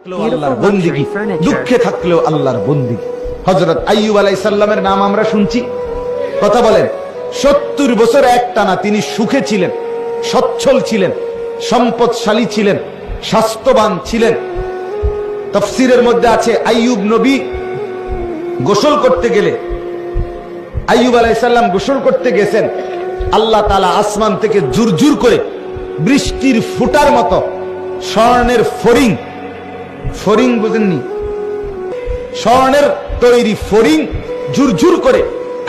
আল্লাহর বন্দিগি, দুঃখে থাকলেও আল্লাহর বন্দিগি। হযরত আইয়ুব আলাইহিস সালামের নাম আমরা শুনছি, কথা বলেন। 70 বছর একটানা তিনি সুখে ছিলেন, সচ্ছল ছিলেন, সম্পদশালী ছিলেন, স্বাস্থ্যবান ছিলেন। তাফসীরের মধ্যে আছে আইয়ুব নবী গোসল করতে গেলে, আইয়ুব আলাইহিস সালাম গোসল করতে গেছেন, আল্লাহ তাআলা আসমান থেকে জুরজুর করে বৃষ্টির ফুটার মতো স্বর্ণের ফড়িং, ফড়িং বুঝেননি, স্বর্ণের তৈরি ফড়িং ঝুরঝুর করে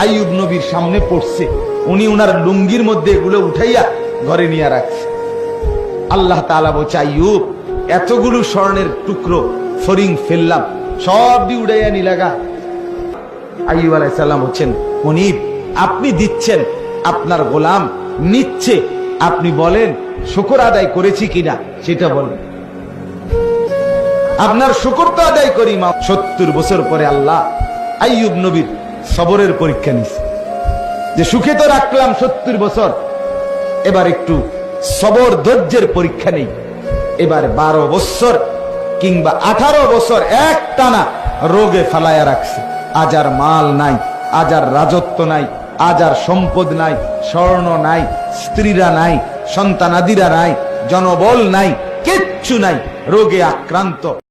আইয়ুব নবীর সামনে পড়ছে। উনি উনার লুঙ্গির মধ্যে এগুলো উঠাইয়া ঘরে নিয়ে রাখছে। আল্লাহ তাআলা বলছে, আইয়ুব এতগুলো স্বর্ণের টুকরো ফড়িং ফেললাম, সবই উড়াইয়া নিলাগা। আইয়ুব আলাইহিস সালাম বলছেন, মুনিব আপনি দিচ্ছেন, আপনার গোলাম নিচ্ছে, আপনি বলেন শুকর আদায় করেছি কিনা সেটা বলেন। আপনার শুকর তো আদায় করি মা। 70 বছর পরে আল্লাহ আইয়ুব নবীর সবরের পরীক্ষা নিছে, যে সুখে তো রাখলাম 70 বছর, এবার একটু সবর ধৈর্যের পরীক্ষা নেই। এবার 12 বছর কিংবা 18 বছর এক টানা রোগে ফালায়া রাখছে। আজ আর মাল নাই, আজ আর রাজত্ব নাই, আজ আর সম্পদ নাই, স্বর্ণ নাই, স্ত্রীরা নাই, সন্তানাদিরা নাই, জনবল নাই, কিচ্ছু নাই, রোগে আক্রান্ত।